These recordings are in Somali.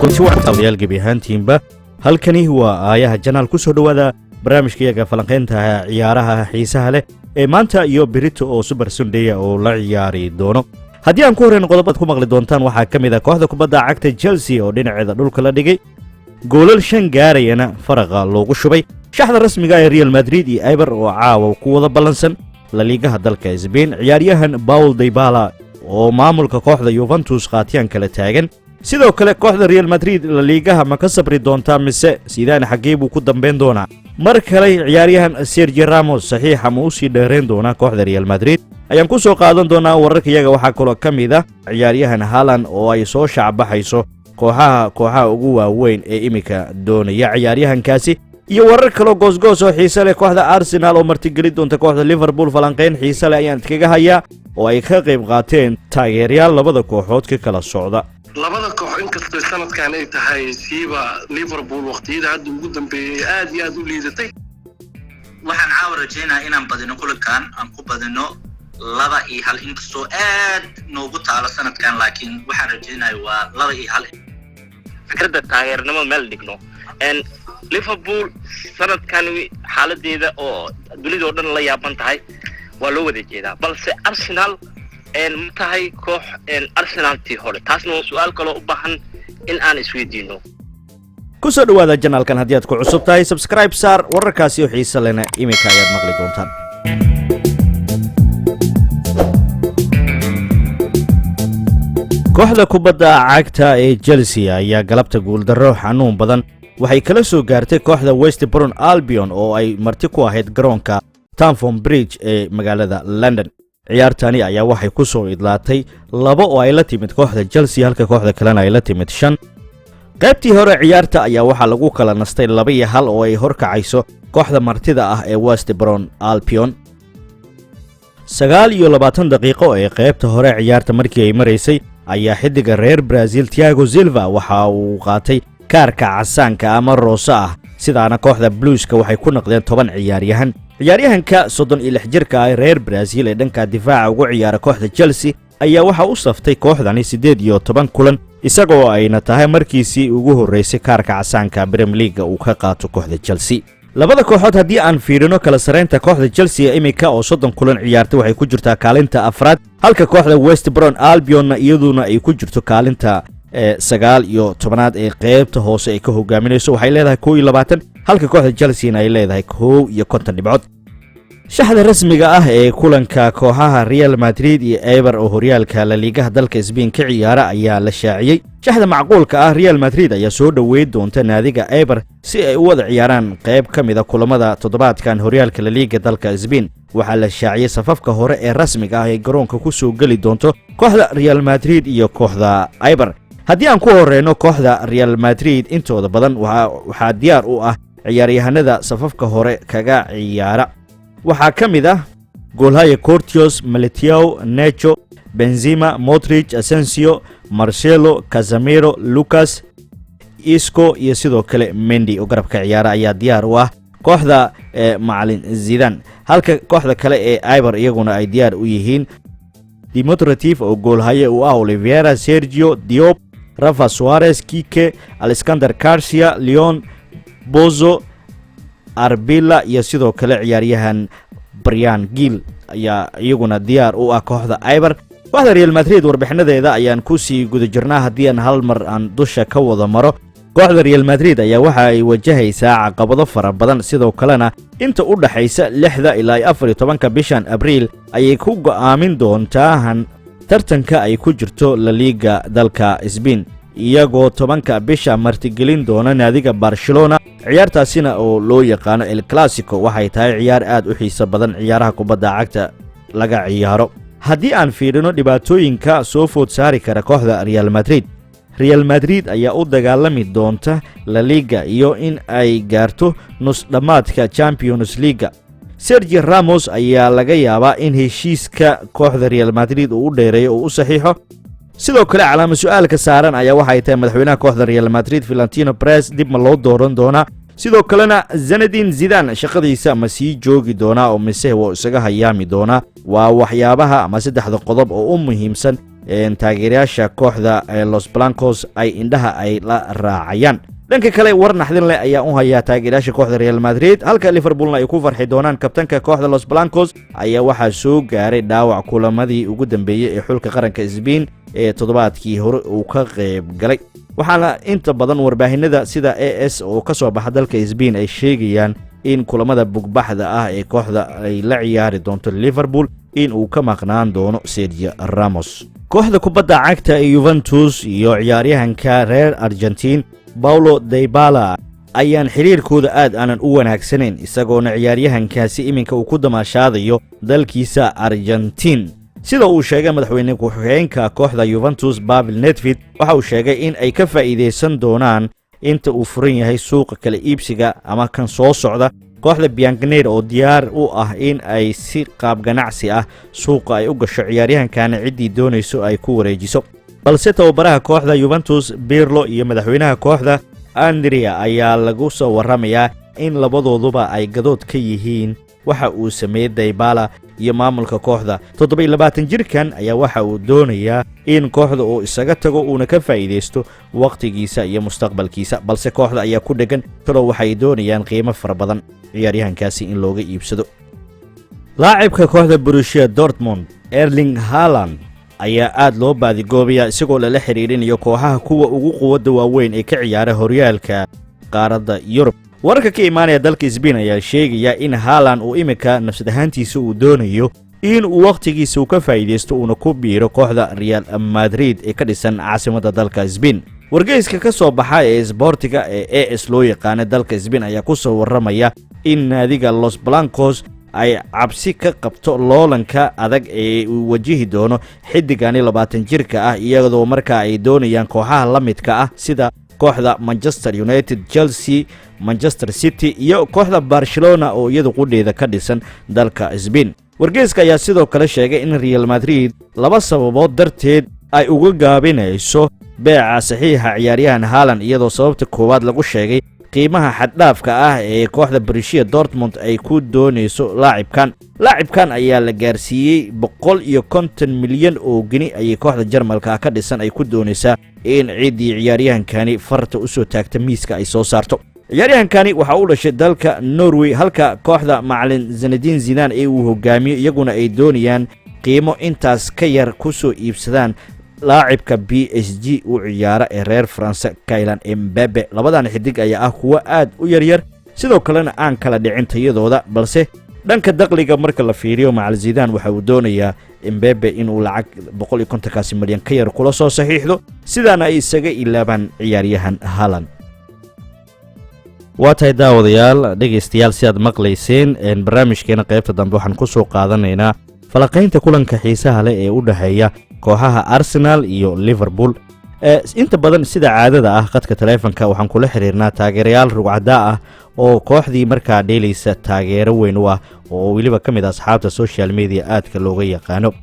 kunti waxaad gebi ahaantiinba halkani waa aayaha janaal ku soo dhawaada barnaamijkayaga falanqaynta ciyaaraha xiisaha leh ee maanta iyo berito oo Super Sunday oo la ciyaari doono. haddii aan ku horeyno qodobada ku maqli doontaan waxaa ka mid ah kooxda kubadda cagta Chelsea oo dhinaceeda dhulka la dhigay goolal 5 gaarayana faraqa loogu shubay. shaxda rasmiga ee Real Madrid iyo Eibar oo caawa ku wada balansan La Ligaha dalka Spain. ciyaaryahan Paul Dybala oo maamulka kooxda Juventus qaatiyaan kala taagan. sidoo kale kooxda Real Madrid La Ligaha ma ka sabri doontaa mise sidaan xagee buu ku dambeyn doonaa. mar kale ciyaaryahan Sergio Ramos saxiixa ma u sii dheereen doonaa kooxda Real Madrid ayaan ku soo qaadan doonaa wararkayaga. waxaa kaloo ka mid ah ciyaaryahan Haaland oo ay soo shacbaxayso kooxaha ugu waaweyn ee imika doonaya ciyaaryahankaasi iyo warar kale goosgoos oo xiiso leh. kooxda Arsenal oo martigeli doonta kooxda Liverpool falanqayn xiiso leh ayaan kaga hayaa oo ay ka qayb qaateen taageerayaal labada kooxood ka kala socda. labada koox inkastoo sanadkan ay tahay siiba Liverpool waqtiyada hadda ugu dambeeyay aad iyo aad u liidatay. waxaan caawa rajaynayaa inaan badino kulankan aan ku badino 2-1 inkastoo aad noogu taalo sanadkan laakiin waxaan rajaynayaa waa 2-1 fikradda taageernimo meel dhigno Liverpool sanadkan xaaladeeda oo dunida oo dhan la yaaban tahay waa loo wada jeedaa balse Arsenal ma tahay koox Arsenal tii hore taasna waa su'aal kale u baahan in aan isweydiino. ku soo dhawaada janaalkan haddii aad ku cusub tahay subscribe saar wararkaasi oo xiiso lehna imika ayaad maqli doontaan. kooxda kubadda cagta ee Chelsea ayaa galabta guuldarro xanuun badan waxay kala soo gaartay kooxda West Brom Albion oo ay marti ku ahayd garoonka Stamford Bridge ee magaalada London. ciyaartani ayaa waxay ku soo idlaatay 2 oo ay la timid kooxda Chelsea halka kooxda kalena ay la timid 5. qaybtii hore ciyaarta ayaa waxaa lagu kala nastay 2-1 oo ay horkacayso kooxda martida ah ee West Brom Albion. 29 daqiiqo ee qaybta hore ciyaarta markii ay maraysay ayaa xidiga reer Brazil Thiago Silva waxa uu qaatay kaarka casaanka ama roosa ah sidaana kooxda Blueska waxay ku noqdeen 10 ciyaaryahan. ciyaaryahanka 36 jirka ah reer Brazil ee dhanka difaaca ugu ciyaara kooxda Chelsea ayaa waxa uu saftay kooxdani 18 kulan isagoo ayna tahay markiisii ugu horeysay kaarka casaanka Premier League uu ka qaato kooxda Chelsea. labada kooxood haddii aan fiirino kala sareynta kooxda Chelsea imika oo 30 kulan ciyaartay waxay ku jirtaa kaalinta afraad halka kooxda West Brom Albion iyaduna ay ku jirto kaalinta 19aad ee qaybta hoose ay ka hogaaminayso waxay leedahay 21 halka kooxda Chelsea ay leedahay 51 dhibcood. shaxda rasmiga ah ee kulanka kooxaha Real Madrid iyo Eibar oo horyaalka La Ligaha dalka Spain ka ciyaara ayaa la shaaciyay. shaxda macquulka ah Real Madrid ayaa soo dhaweyn doonta naadiga Eibar si ay u wada ciyaaraan qayb ka mid ah kulamada toddobaadkan horyaalka La Liga dalka Spain. waxaa la shaaciyay safafka hore ee rasmiga ah ee garoonka ku soo gali doonto kooxda Real Madrid iyo kooxda Eibar. haddii aan ku horeyno kooxda Real Madrid intooda badan waxaa diyaar u ah ciyaaryahanada safafka hore kaga ciyaara. waxaa ka mid ah goolhaya Courtois, Militao, Nacho, Benzema, Modric, Asensio, Marcelo, Casemiro, Lucas, Isco iyo sidoo kale Mendy oo garabka ciyaara ayaa diyaar u ah kooxda macalin Zidane. halka kooxda kale ee Eibar iyaguna ay diyaar u yihiin Dimitrovic oo goolhaya u ah Oliveira, Sergio Diop, Rafa Suarez, Kike, Alexander Garcia, Leon Bozo, Arbila iyo sidoo kale ciyaaryahan Brian Gil ayaa iyaguna diyaar u ah kooxda Eibar. kooxda Real Madrid warbixinadeeda ayaan ku sii guda jirnaa haddii aan hal mar aan dusha ka wada maro. kooxda Real Madrid ayaa waxa ay wajahaysaa caqabado fara badan sidoo kalena inta u dhaxaysa 6 ilaa 14 bishan Abriil ayay ku go'aamin doontaa tartanka ay ku jirto La Liga dalka Spain iyagoo 10 bisha martigelin doona naadiga Barcelona. ciyaartaasina oo loo yaqaano El Clasico waxay tahay ciyaar aad u xiiso badan ciyaaraha kubadda cagta laga ciyaaro. haddii aan fiirino dhibaatooyinka soo food saari kara kooxda Real Madrid ayaa u dagaalami doonta La Liga iyo in ay gaarto nus dhamaadka Champions League. Sergio Ramos ayaa laga yaabaa in heshiiska kooxda Real Madrid uu u dheereeyo oo u saxiixo. sidoo kale calaamad su'aalka saaran ayaa waxay tahay madaxweynaha kooxda Real Madrid Florentino Perez dib ma loo dooran doonaa. sidoo kalena Zinedine Zidane shaqadiisa ma sii joogi doonaa oo mise waa isaga hayaami doonaa. waa waxyaabaha ama saddexda qodob oo u muhiimsan taageerayaasha kooxda Los Blancos ay indhaha ay la raacayaan. dhanka kale war naxdin leh ayaa u haya taageerayaasha kooxda Real Madrid halka Liverpoolna ay ku farxi doonaan kabtanka kooxda Los Blancos ayaa waxaa soo gaaray dhaawac kulamadii ugu dambeeyay ee xulka qaranka Spain ee toddobaadkii hore uu ka qayb galay. waxaana inta badan warbaahinada sida AS oo ka soo baxa dalka Spain ay sheegayaan in kulamada bugbaxda ah ee kooxda ay la ciyaari doonto Liverpool in uu ka maqnaan doono Sergio Ramos. kooxda kubadda cagta ee Juventus iyo ciyaaryahanka reer Argentine Paulo Dybala ayaan xiriirkooda aad aanan u wanaagsanayn isagoona ciyaaryahankaasi iminka uu ku damaashaadayo dalkiisa Argentine. sida uu sheegay madaxweyne ku-xigeenka kooxda Juventus Pavel Nedved waxa uu sheegay in ay ka faa'iideysan doonaan inta uu furan yahay suuqa kala iibsiga ama kan soo socda kooxda Bianconeri oo diyaar u ah in ay si qaab ganacsi ah suuqa ay u gasho ciyaaryahankana cidii doonayso ay ku wareejiso. balse tababaraha kooxda Juventus Pirlo iyo madaxweynaha kooxda Andrea ayaa lagu soo waramayaa in labadooduba ay gadood ka yihiin waxa uu sameeyay Dybala iyo maamulka kooxda. 27 jirkan ayaa waxa uu doonayaa in kooxda uu isaga tago uuna ka faa'iideysto waqtigiisa iyo mustaqbalkiisa balse kooxda ayaa ku dhagan talo waxay doonayaan qiimo fara badan ciyaaryahankaasi in looga iibsado. laacibka kooxda Borussia Dortmund Erling Haaland ayaa aad loo baadigoobaya isagoo lala xiriirinayo kooxaha kuwa ugu quwadda waaweyn ee ka ciyaara horyaalka qaaradda Yurub. wararka ka imaanaya dalka Spain ayaa sheegaya in Haaland uu imika nafsad ahaantiisa uu doonayo in uu waqtigiisa uu ka faa'iideysto uuna ku biiro kooxda Real Madrid ee ka dhisan caasimadda dalka Spain. wargeyska ka soo baxa ee Sportiga ee AS loo yaqaan dalka Spain ayaa ku soo waramaya in naadiga Los Blancos ay cabsi ka qabto loolanka adag ee uu wajihi doono xidigani 20 jirka ah iyadoo markaa ay doonayaan kooxaha la midka ah sida kooxda Manchester United, Chelsea, Manchester City iyo kooxda Barcelona oo iyadu qudheeda ka dhisan dalka Spain. wargeyska ayaa sidoo kale sheegay in Real Madrid laba sababood darteed ay uga gaabinayso beeca saxiixa ciyaaryahan Haaland iyadoo sababta koowaad lagu sheegay qiimaha xad-dhaafka ah ee kooxda Borussia Dortmund ay ku doonayso laacibkan ayaa la gaarsiiyey 150 milyan oo gini ay kooxda Jarmalka ka dhisan ay ku doonaysaa in ciidii ciyaaryahankani farta u soo taagta miiska ay soo saarto. ciyaaryahankani waxa uu dhashay dalka Norway halka kooxda macallin Zinedine Zidane ee uu hogaamiyo iyaguna ay doonayaan qiimo intaas ka yar ku soo iibsadaan laacibka PSG uu ciyaara ee reer France Kylian Mbappe. labadan xidig ayaa ah kuwa aad u yaryar sidoo kalena aan kala dhicin tayadooda balse dhanka dakhliga marka la fiiriyo macallin Zidane waxa uu doonayaa Mbappe inuu lacag 150 milyan ka yar kula soo saxiixdo sidaana ay isaga ilaabaan ciyaaryahan Haaland. waa tahay daawadayaal dhegeystayaal si aad maqlayseen barnaamijkeena qaybta dambe waxaan ku soo qaadanaynaa falaqaynta kulanka xiisaha leh ee u dhaxeeya kooxaha Arsenal iyo Liverpool. inta badan sida caadada ah qadka taleefanka waxaan kula xiriirnaa taageerayaal rugcada ah oo kooxdii markaa dheelaysa taageero weyn u ah oo weliba ka mid ah asxaabta social media aadka looga yaqaano.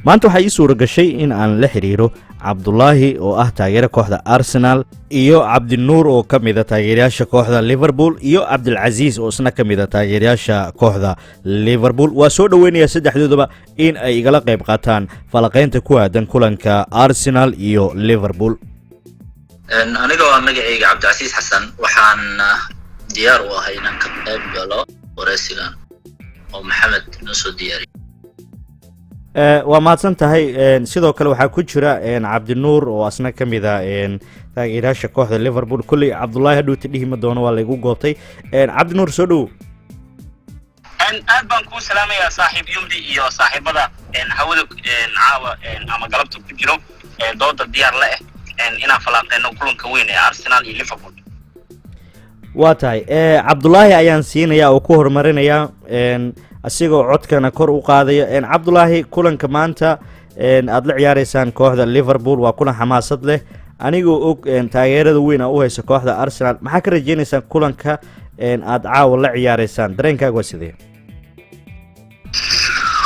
maanta waxaa ii suura gashay in aan la xiriiro Cabdullaahi oo ah taageere kooxda Arsenal iyo Cabdinuur oo ka mid ah taageerayaasha kooxda Liverpool iyo Cabdilcaziz oo isna ka mid ah taageerayaasha kooxda Liverpool. waa soo dhaweynaya saddexdooduba in ay igala qayb qaataan falaqaynta ku aadan kulanka Arsenal iyo Liverpool. aniga waa magacayga Cabdilcaziz Xasan waxaan diyaar u ahay inaan ka qayb galo wareysigan oo Maxamed noo soo diyaariyay. waa mahadsan tahay sidoo kale waxaa ku jira Cabdinuur oo asna ka mid ah taageerayaasha kooxda Liverpool. kulli Cabdullaahi hadhow tidhihi ma doono waa laygu goobtay. Cabdinuur soo dhow. aad baan kuu salaamayaa saaxiib Yumdi iyo saaxiibada hawada caawa ama galabta ku jiro dooda diyaar la inaan falaqeyno kulanka weyn ee Arsenal iyo Liverpool. waa tahay Cabdullaahi ayaan siinayaa oo ku horumarinaya asigoo codkana kor u qaadaya. Cabdullaahi kulanka maanta aad la ciyaareysaan kooxda Liverpool waa kulan xamaasad leh anigoo og taageerada weyn u haysa kooxda Arsenal maxaa ka rajeynaysaan kulanka aad caawa la ciyaareysaan dareenkaaga waa sidee?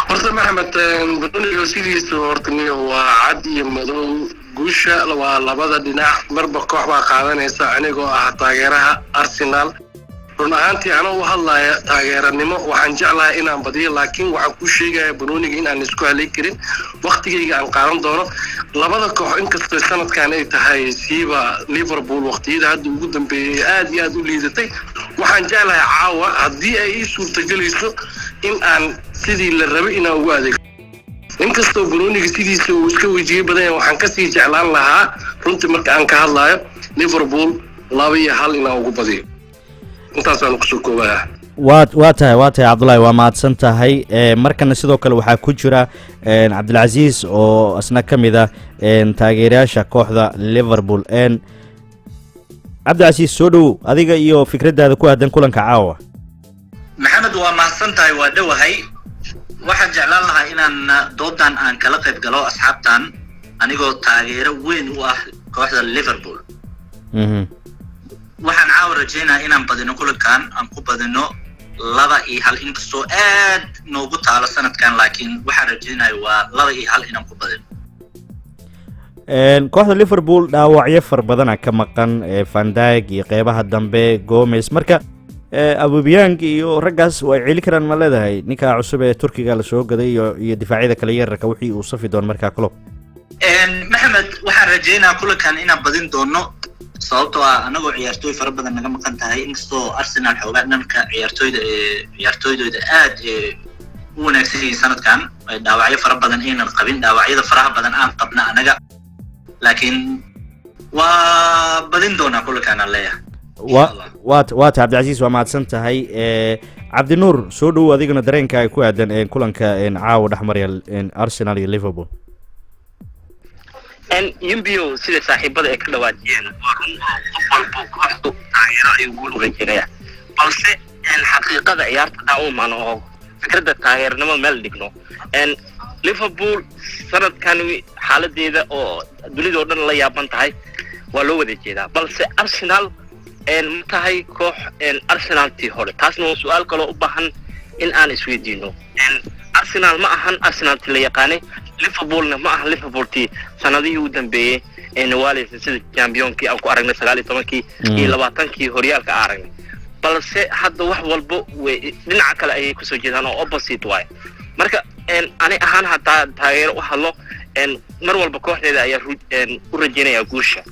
horta Maxamed badaniga sidiisa horta waa cad iyo madow guusha waa labada dhinac marba koox baa qaadanaysa anigoo ah taageeraha Arsenal run ahaantii anoo u hadlaya taageeranimo waxaan jeclahay inaan badiyo laakiin waxaan ku sheegaya banooniga in aan isku halay karin waqtigayga aan qaadan doono labada koox inkastoo sanadkan ay tahay siiba Liverpool waqtiyada hadda ugu dambeeyay aad iyo aad u liidatay waxaan jeclahay caawa haddii ay ii suurtagelayso in aan sidii la rabay inaan ugu adeego inkastoo banooniga sidiisa uu iska wejiyay badan waxaan kasii jeclaan lahaa runtii marka aan ka hadlayo Liverpool 2-1 inaan ugu badiyo intaasaan ku soo koobaya waa tahay Cabdullaahi waa mahadsan tahay markana sidoo kale waxaa ku jira Cabdilcaziz oo asna kamid ah taageerayaasha kooxda Liverpool Cabdilcaziz soo dhow adiga iyo fikradaada ku aadan kulanka caawa maxamed waa mahadsan tahay waa dhawahay waxaan jeclaan lahaa inaan doodan aan kala qayb galo asxaabtan anigoo taageero weyn u ah kooxda Liverpool waxaan caawa rajeynaa inaan badino kulankan aan ku badino 2-1 inkastoo aad noogu taalo sanadkan laakiin waxaan rajeynayaa waa 2-1 inaan ku badino kooxda Liverpool dhaawacyo far badan ka maqan Van Dijk iyo qeybaha dambe Gomez marka Aubameyang iyo raggaas way cili karaan ma leedahay ninka cusub ee Turkiga la soo gaday iyo difaacyada kale yarka wixii uu safi doon marka Klopp maxamed waxaan rajeynayaa kulankan inaan badin doono sababtoo ah anagoo ciyaartooy fara badan naga maqan tahay inkastoo Arsenal xoogaa dhanka ciyaartooydooda aad u wanaagsan yihiin sanadkan ay dhaawacyo fara badan aynan qabin dhaawacyada faraha badan aan qabna anaga laakiin waa badin doonaa kulankan aan leeyahay waa Cabdilcaziz waa mahadsan tahay Cabdinuur soo dhow adigana dareenka ay ku aadan kulanka caawa dhexmaraya Arsenal iyo Liverpool يمبيو سيدي صاحبة إكلا واجين ورون أفضل بوكوحتو تغيير يقولوا غيريا بلس الحقيقة عيارت دعوم عنه فكرة التغيير نما ملدقنو ليفربول سنة كانوا حالة ديدا أو دولي دورنا الله يابان تهي ولو ودي جيدا بلس أرسنال متهي كوح أرسنال تيهوري تاسنو سؤال كلو أباهن إن آن سويدينو أرسنال ما أهن أرسنال تليقاني Liverpool ma aha Liverpool tii sanadihii u dambeeyay Wales sida championki aan ku aragnay 19kii iyo 20kii horyaalka aragnay balse hadda wax walba way dhinaca kale ay ku soo jeedaan oo opposite way marka ani ahaan hataa taageero u hadlo mar walba kooxdeeda ayaa u rajeynaya guusha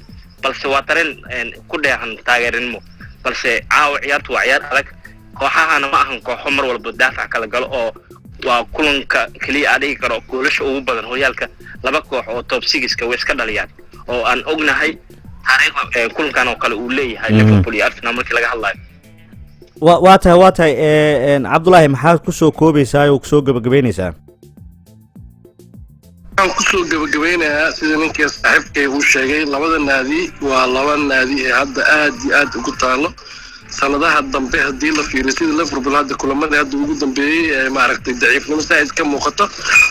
balse waa tareen ku dheehan taageerinimo balse caawa ciyaartu waa ciyaar adag kooxahana ma ahan kooxo mar walba daafac kala galo oo waa kulanka kaliya adii karo goolasha ugu badan horyaalka laba koox oo top 6 way iska dhaliyaan oo aan ognahay taariikhda kulankan oo kale uu leeyahay Liverpool iyo Arsenal markii laga hadlayo waa tahay Cabdullaahi maxaa ku soo koobaysaa oo ku soo gabagabeynaysaa aan ku soo gabagabeynayaa sida ninkii saaxiibkay uu sheegay labada naadi waa laba naadi ee hadda aad ugu taalo sanadaha dambe hadii la fiiriyo sida Liverpool hadda kulamada hadda ugu dambeeyay maaragtay daciifnimo saayid ka muuqato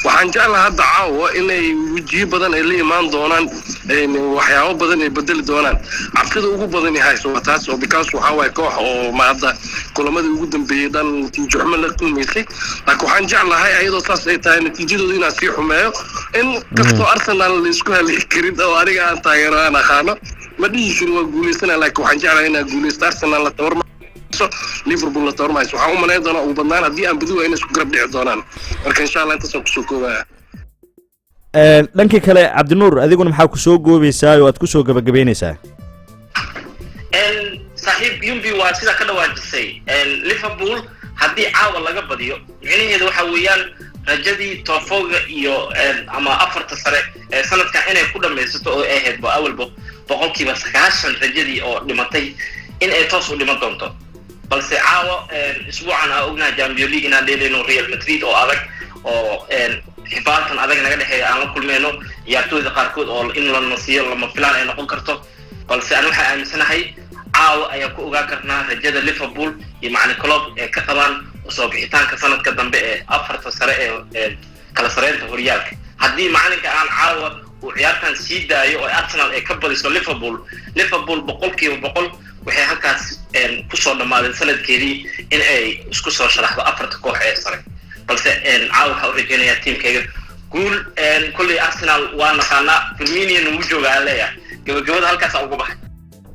waxaan jeclahay hadda caawa inay wajiyo badan ay la imaan doonaan waxyaabo badan ay bedeli doonaan cabsida ugu badan ay hayso taas oo because waxa way koox oo maada kulamada ugu dambeeyay dhan natiijo xumo la kulmaysay laakiin waxaan jeclahay ayadoo taas ay tahay natiijadooda inay sii xumeeyo in kasto Arsenal la isku halay karin oo aniga aan taageeraan aqaano ma dhihin waa guuleysana laakiin waxaan jeclahay inay guuleysto Arsenal la Liverpool la toormayso waxa uu maleeyo doona ugu badnaan hadii aan badiyo inay isku garab dhici doonaan marka insha Allah intaas ku soo koobaya dhankii kale Cabdinuur adiguna maxaa ku soo goobaysaa oo aad ku soo gabagabeynaysaa saaxiib yumbi waa sida ka dhawaajisay Liverpool hadii caawa laga badiyo micnaheedu waxa weeyaan rajadii toofooga iyo ama afarta sare sanadkan inay ku dhameysato oo ay ahayd awalba 90% rajadii oo dhimatay in ay toos u dhiman doonto balse caawa isbuucan aan ognahay Champions League inaan dheeleyno Real Madrid oo adag oo xibaalkan adag naga dhaxeeyo aan la kulmeyno ciyaartooyda qaarkood oo in la nasiyo lama filaan ay noqon karto balse aan waxa aaminsanahay caawa ayaa ku ogaan karnaa rajada Liverpool iyo macna Klopp ee ka qabaan soo bixitaanka sanadka dambe ee afarta sare ee kala sareynta horyaalka haddii macalinka aan caawa uu ciyaartan sii daayo oo Arsenal ay ka badiso Liverpool 100% waxay halkaas ku soo dhamaadeen sanadkeedii in ay isku soo sharaxdo afarta koox ee sare balse caawa waxa uu rajeynayaa teamkayga guul kulli Arsenal waa naqaana Firmino uu joogaa leeyahay gabagabada halkaas ugu baxay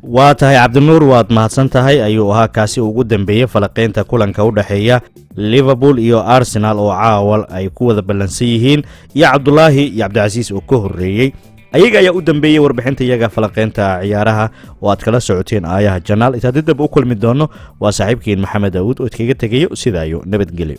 waa tahay cabdinuur waad mahadsan tahay ayuu ahaa kaasi ugu dambeeyey falaqaynta kulanka u dhexeeya liverpool iyo arsenal oo caawa ay ku wada ballansan yihiin iyo cabdulaahi iyo cabdicasiis oo ka horreeyey ayaga ayaa u dambeeyey warbixinta iyaga falaqaynta ciyaaraha oo aad kala socoteen aayaha janaal intaad dib u kulmi doono waa saaxiibkiin maxamed daawuud oo idkaga tegayo sidaayo nabadgelyo